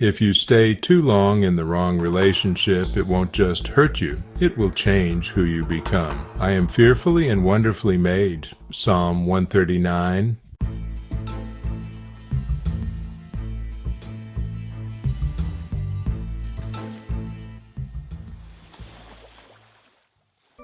If you stay too long in the wrong relationship, it won't just hurt you, it will change who you become. I am fearfully and wonderfully made. Psalm 139.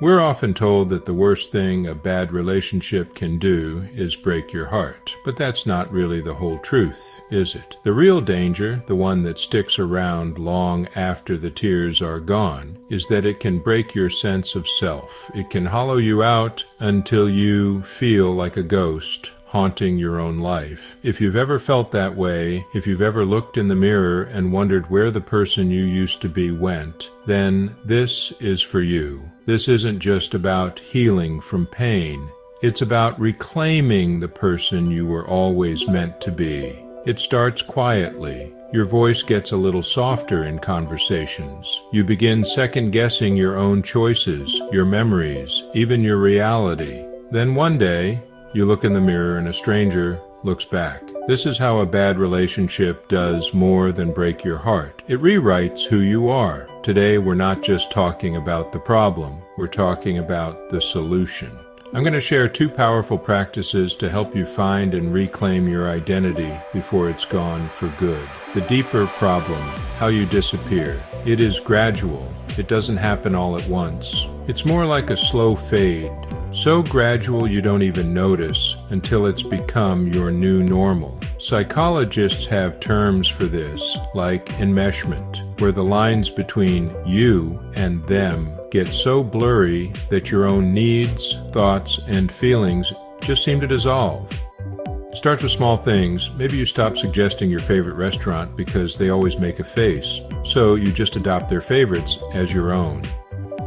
We're often told that the worst thing a bad relationship can do is break your heart. But that's not really the whole truth, is it? The real danger, the one that sticks around long after the tears are gone, is that it can break your sense of self. It can hollow you out until you feel like a ghost haunting your own life. If you've ever felt that way, if you've ever looked in the mirror and wondered where the person you used to be went, then this is for you. This isn't just about healing from pain. It's about reclaiming the person you were always meant to be. It starts quietly. Your voice gets a little softer in conversations. You begin second-guessing your own choices, your memories, even your reality. Then one day, you look in the mirror and a stranger looks back. This is how a bad relationship does more than break your heart. It rewrites who you are. Today, we're not just talking about the problem, we're talking about the solution. I'm going to share 2 powerful practices to help you find and reclaim your identity before it's gone for good. The deeper problem, how you disappear. It is gradual. It doesn't happen all at once. It's more like a slow fade. So gradual you don't even notice until it's become your new normal. Psychologists have terms for this, like enmeshment, where the lines between you and them get so blurry that your own needs, thoughts, and feelings just seem to dissolve. It starts with small things. Maybe you stop suggesting your favorite restaurant because they always make a face, so you just adopt their favorites as your own.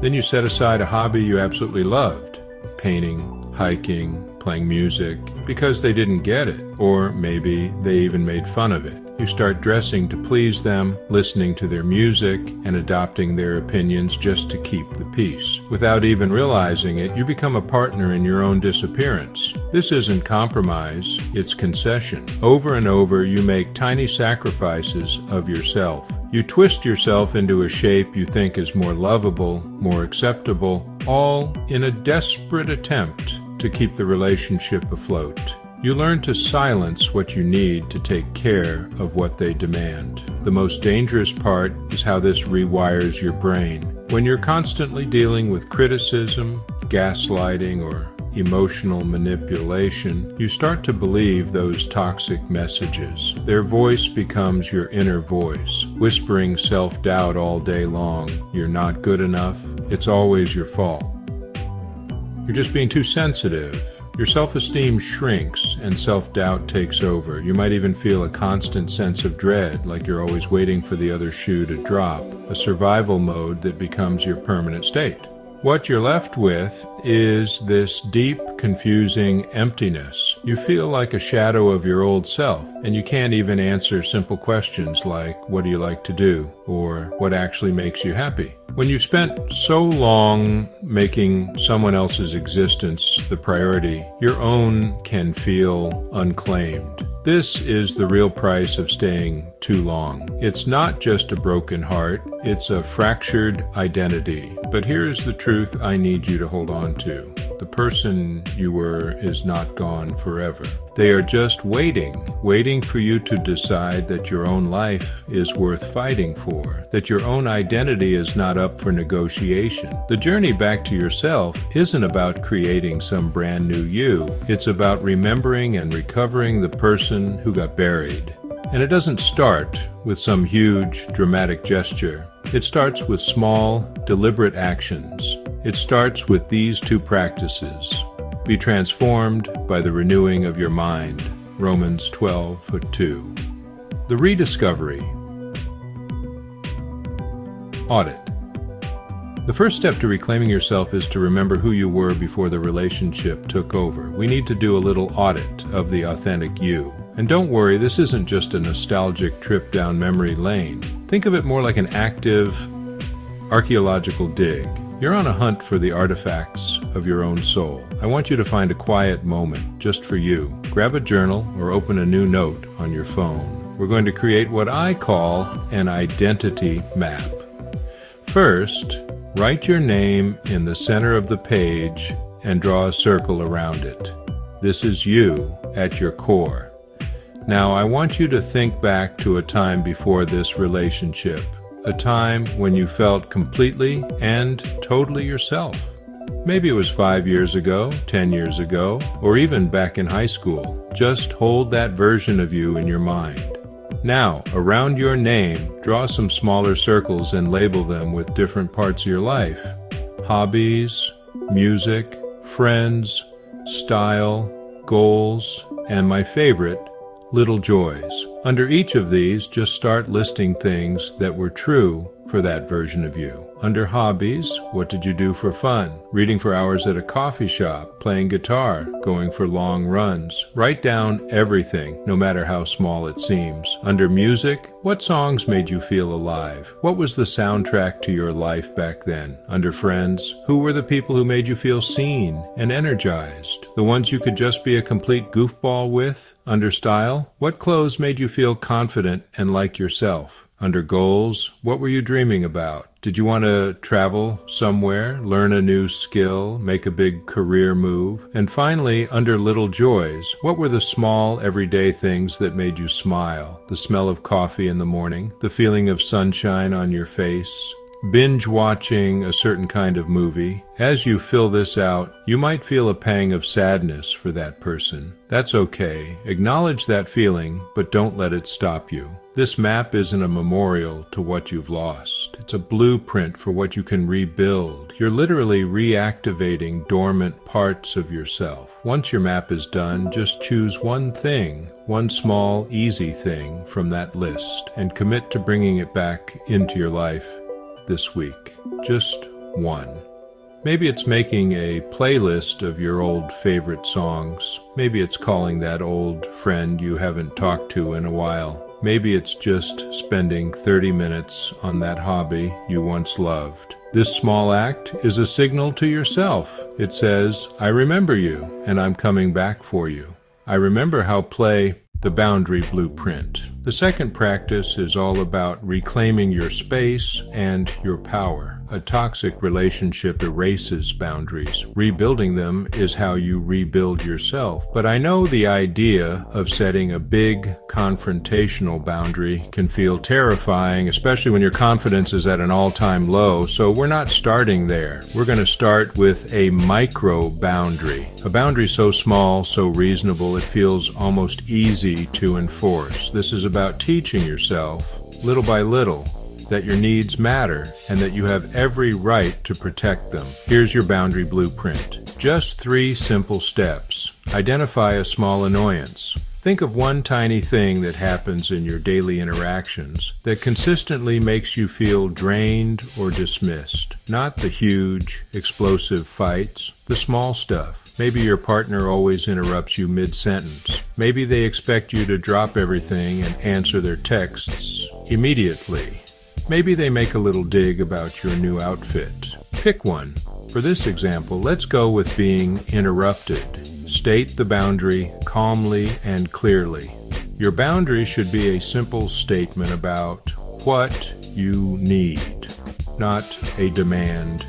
Then you set aside a hobby you absolutely loved, painting, hiking, playing music, because they didn't get it, or maybe they even made fun of it. You start dressing to please them, listening to their music, and adopting their opinions just to keep the peace. Without even realizing it, you become a partner in your own disappearance. This isn't compromise, it's concession. Over and over, you make tiny sacrifices of yourself. You twist yourself into a shape you think is more lovable, more acceptable, all in a desperate attempt to keep the relationship afloat. You learn to silence what you need to take care of what they demand. The most dangerous part is how this rewires your brain. When you're constantly dealing with criticism, gaslighting, or emotional manipulation, you start to believe those toxic messages. Their voice becomes your inner voice, whispering self-doubt all day long. You're not good enough. It's always your fault. You're just being too sensitive. Your self-esteem shrinks and self-doubt takes over. You might even feel a constant sense of dread, like you're always waiting for the other shoe to drop, a survival mode that becomes your permanent state. What you're left with is this deep, confusing emptiness. You feel like a shadow of your old self, and you can't even answer simple questions like, what do you like to do? Or what actually makes you happy? When you've spent so long making someone else's existence the priority, your own can feel unclaimed. This is the real price of staying too long. It's not just a broken heart, it's a fractured identity. But here's the truth I need you to hold on to. The person you were is not gone forever. They are just waiting for you to decide that your own life is worth fighting for, that your own identity is not up for negotiation. The journey back to yourself isn't about creating some brand new you. It's about remembering and recovering the person who got buried. And it doesn't start with some huge, dramatic gesture. It starts with small, deliberate actions. It starts with these 2 practices. Be transformed by the renewing of your mind. Romans 12:2. The rediscovery. Audit. The first step to reclaiming yourself is to remember who you were before the relationship took over. We need to do a little audit of the authentic you. And don't worry, this isn't just a nostalgic trip down memory lane. Think of it more like an active archaeological dig. You're on a hunt for the artifacts of your own soul. I want you to find a quiet moment just for you. Grab a journal or open a new note on your phone. we're going to create what I call an identity map. First, write your name in the center of the page and draw a circle around it. This is you at your core. Now, I want you to think back to a time before this relationship, a time when you felt completely and totally yourself. Maybe it was 5 years ago, 10 years ago, or even back in high school. Just hold that version of you in your mind. Now, around your name, draw some smaller circles and label them with different parts of your life. Hobbies, music, friends, style, goals, and my favorite, little joys. Under each of these, just start listing things that were true for that version of you. Under hobbies, what did you do for fun? Reading for hours at a coffee shop, playing guitar, going for long runs. Write down everything, no matter how small it seems. Under music, what songs made you feel alive? What was the soundtrack to your life back then? Under friends, who were the people who made you feel seen and energized? The ones you could just be a complete goofball with? Under style, what clothes made you feel confident and like yourself? Under goals, what were you dreaming about? Did you want to travel somewhere, learn a new skill, make a big career move? And finally, under little joys, what were the small, everyday things that made you smile? The smell of coffee in the morning, the feeling of sunshine on your face, binge watching a certain kind of movie. As you fill this out, you might feel a pang of sadness for that person. That's okay. Acknowledge that feeling, but don't let it stop you. This map isn't a memorial to what you've lost. It's a blueprint for what you can rebuild. You're literally reactivating dormant parts of yourself. Once your map is done, just choose one thing, one small, easy thing from that list, and commit to bringing it back into your life this week. Just one. Maybe it's making a playlist of your old favorite songs. Maybe it's calling that old friend you haven't talked to in a while. Maybe it's just spending 30 minutes on that hobby you once loved. This small act is a signal to yourself. It says, I remember you, and I'm coming back for you. I remember how play the boundary blueprint. The second practice is all about reclaiming your space and your power. A toxic relationship erases boundaries. Rebuilding them is how you rebuild yourself. But I know the idea of setting a big confrontational boundary can feel terrifying, especially when your confidence is at an all-time low. So we're not starting there. We're going to start with a micro boundary. A boundary so small, so reasonable, it feels almost easy to enforce. This is about teaching yourself, little by little, that your needs matter and that you have every right to protect them. Here's your boundary blueprint. Just 3 simple steps. Identify a small annoyance. Think of one tiny thing that happens in your daily interactions that consistently makes you feel drained or dismissed. Not the huge, explosive fights, the small stuff. Maybe your partner always interrupts you mid-sentence. Maybe they expect you to drop everything and answer their texts immediately. Maybe they make a little dig about your new outfit. Pick one. For this example, let's go with being interrupted. State the boundary calmly and clearly. Your boundary should be a simple statement about what you need, not a demand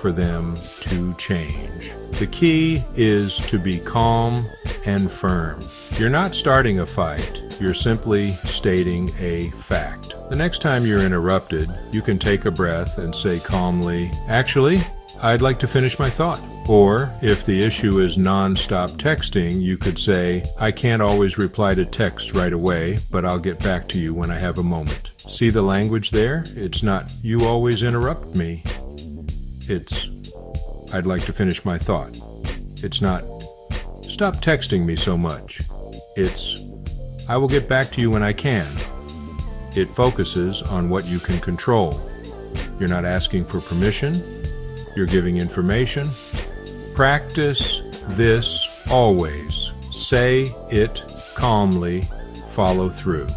for them to change. The key is to be calm and firm. You're not starting a fight, you're simply stating a fact. The next time you're interrupted, you can take a breath and say calmly, actually, I'd like to finish my thought. Or, if the issue is non-stop texting, you could say, I can't always reply to texts right away, but I'll get back to you when I have a moment. See the language there? It's not, you always interrupt me. It's, I'd like to finish my thought. It's not, stop texting me so much. It's, I will get back to you when I can. It focuses on what you can control. You're not asking for permission. You're giving information. Practice this always. Say it calmly. Follow through.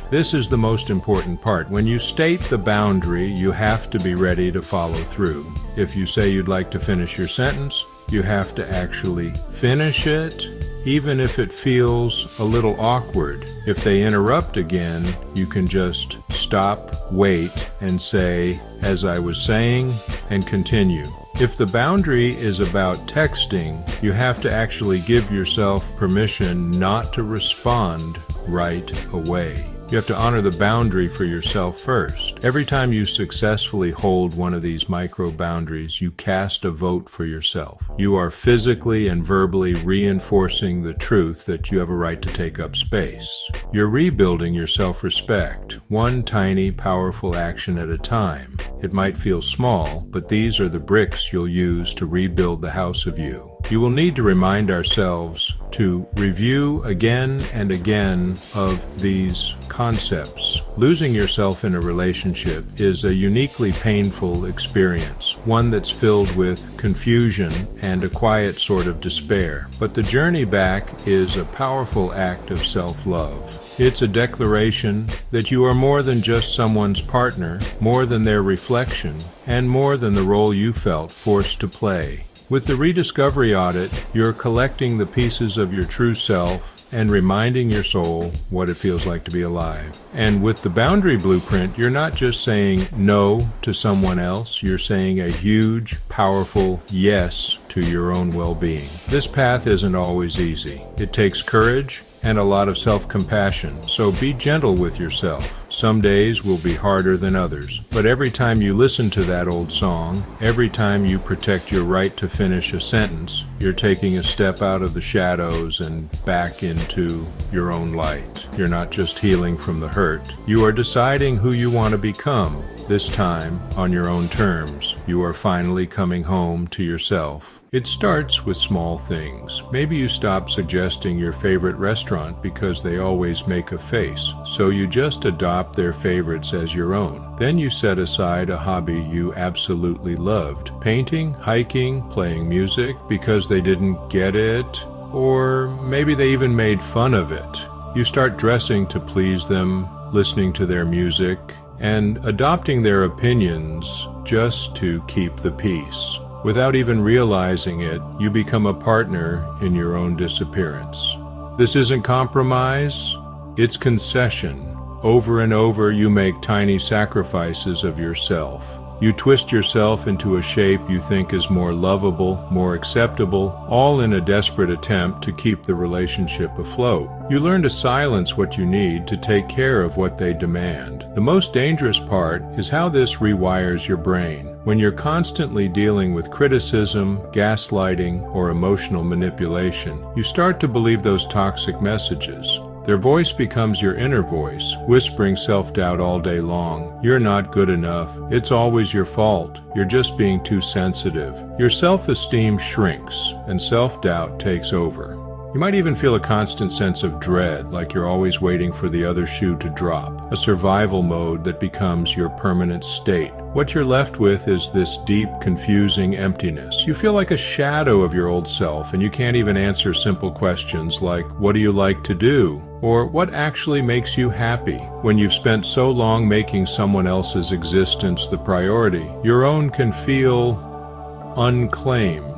This is the most important part. When you state the boundary, you have to be ready to follow through. If you say you'd like to finish your sentence, you have to actually finish it even if it feels a little awkward. If they interrupt again, you can just stop, wait, and say, as I was saying, and continue. If the boundary is about texting, you have to actually give yourself permission not to respond right away. You have to honor the boundary for yourself first. Every time you successfully hold one of these micro boundaries, you cast a vote for yourself. You are physically and verbally reinforcing the truth that you have a right to take up space. You're rebuilding your self-respect, one tiny, powerful action at a time. It might feel small, but these are the bricks you'll use to rebuild the house of you. You will need to remind ourselves to review again and again of these concepts. Losing yourself in a relationship is a uniquely painful experience, one that's filled with confusion and a quiet sort of despair. But the journey back is a powerful act of self-love. It's a declaration that you are more than just someone's partner, more than their reflection, and more than the role you felt forced to play. With the rediscovery audit, you're collecting the pieces of your true self and reminding your soul what it feels like to be alive. And with the boundary blueprint, you're not just saying no to someone else, you're saying a huge, powerful yes to your own well-being. This path isn't always easy. It takes courage and a lot of self-compassion, so be gentle with yourself. Some days will be harder than others, but every time you listen to that old song, every time you protect your right to finish a sentence, you're taking a step out of the shadows and back into your own light. You're not just healing from the hurt. You are deciding who you want to become, this time on your own terms. You are finally coming home to yourself. It starts with small things. Maybe you stop suggesting your favorite restaurant because they always make a face, so you just adopt their favorites as your own. Then you set aside a hobby you absolutely loved, painting, hiking, playing music, because they didn't get it, or maybe they even made fun of it. You start dressing to please them, listening to their music, and adopting their opinions just to keep the peace. Without even realizing it, you become a partner in your own disappearance. This isn't compromise, it's concession. Over and over, you make tiny sacrifices of yourself. You twist yourself into a shape you think is more lovable, more acceptable, all in a desperate attempt to keep the relationship afloat. You learn to silence what you need to take care of what they demand. The most dangerous part is how this rewires your brain. When you're constantly dealing with criticism, gaslighting, or emotional manipulation, you start to believe those toxic messages. Their voice becomes your inner voice, whispering self-doubt all day long. You're not good enough. It's always your fault. You're just being too sensitive. Your self-esteem shrinks, and self-doubt takes over. You might even feel a constant sense of dread, like you're always waiting for the other shoe to drop, a survival mode that becomes your permanent state. What you're left with is this deep, confusing emptiness. You feel like a shadow of your old self, and you can't even answer simple questions like, what do you like to do? Or what actually makes you happy? When you've spent so long making someone else's existence the priority, your own can feel unclaimed.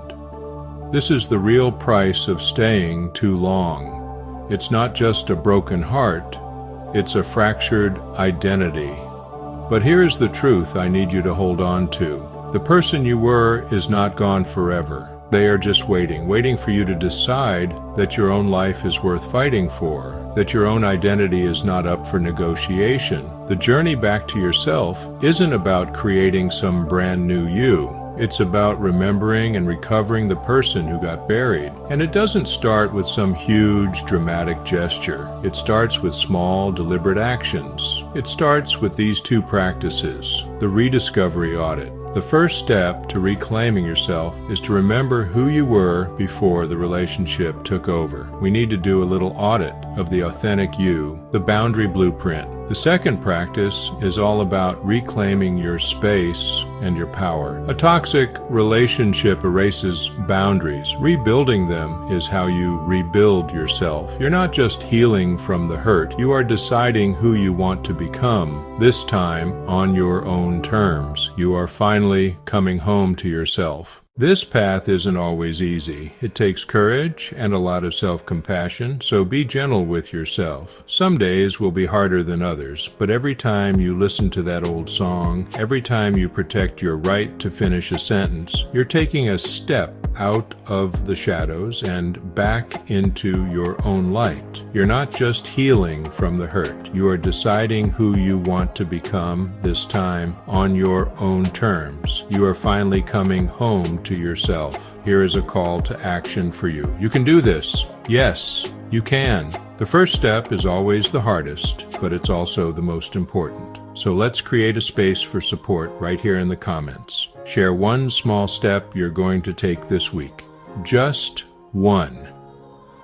This is the real price of staying too long. It's not just a broken heart, it's a fractured identity. But here's the truth I need you to hold on to. The person you were is not gone forever. They are just waiting for you to decide that your own life is worth fighting for, that your own identity is not up for negotiation. The journey back to yourself isn't about creating some brand new you. It's about remembering and recovering the person who got buried. And it doesn't start with some huge, dramatic gesture. It starts with small, deliberate actions. It starts with these two practices: the rediscovery audit. The first step to reclaiming yourself is to remember who you were before the relationship took over. We need to do a little audit of the authentic you, the boundary blueprint. The second practice is all about reclaiming your space and your power. A toxic relationship erases boundaries. Rebuilding them is how you rebuild yourself. You're not just healing from the hurt. You are deciding who you want to become, this time on your own terms. You are finally coming home to yourself. This path isn't always easy. It takes courage and a lot of self-compassion, so be gentle with yourself. Some days will be harder than others, but every time you listen to that old song, every time you protect your right to finish a sentence, you're taking a step out of the shadows and back into your own light. You're not just healing from the hurt. You are deciding who you want to become, this time on your own terms. You are finally coming home to yourself. Here is a call to action for you. You can do this. Yes, you can. The first step is always the hardest, but it's also the most important. So let's create a space for support right here in the comments. Share one small step you're going to take this week. Just one.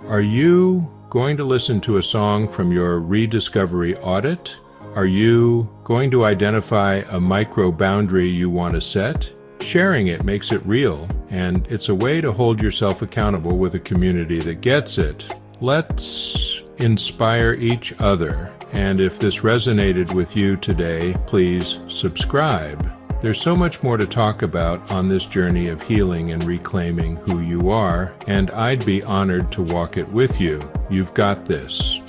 Are you going to listen to a song from your rediscovery audit? Are you going to identify a micro boundary you want to set? Sharing it makes it real, and it's a way to hold yourself accountable with a community that gets it. Let's inspire each other. And if this resonated with you today, please subscribe. There's so much more to talk about on this journey of healing and reclaiming who you are, and I'd be honored to walk it with you. You've got this.